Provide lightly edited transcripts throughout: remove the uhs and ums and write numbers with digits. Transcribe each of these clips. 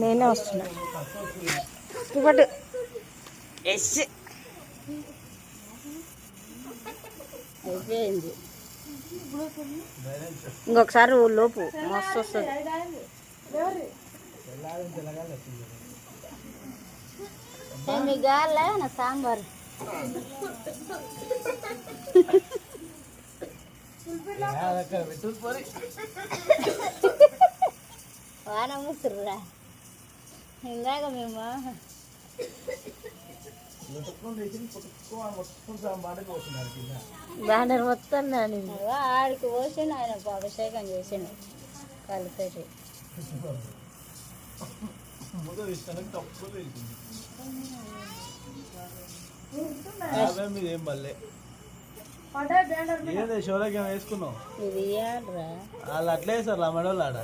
నేనే వస్తున్నా ఇవ్వడు ఎస్ అయిపోయింది. ఇంకొకసారి లోపు మస్తు వస్తుంది. మీకు కావాలా నా సాంబార్? వాన ముసుర్రా ఇందాక మేము బ్యానర్ మొత్తం ఆడికి పోసిండు. ఆయన అభిషేకం చేసిండు కలిపేసి. షోలకి వేసుకున్నావు ఇది వాళ్ళు అట్లే వేస్తారు ఆ మెడలు ఆడ.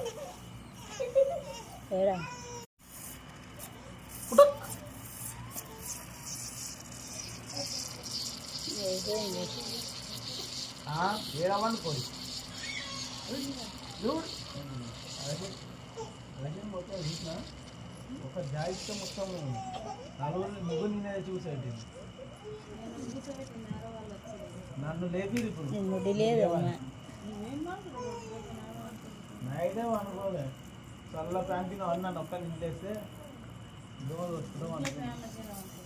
ఏమనుకోండి మొత్తం చూసిన ఒక జాయితో మొత్తం నలుగురు ముగ్గురు నేనే చూసేది. నన్ను లేపి ఇప్పుడు నైటే అనుకోలే చల్ల ప్యాంటీలో అన్నాను ఒక్క నింటేస్తే దోమలు వస్తుందో అనుకో.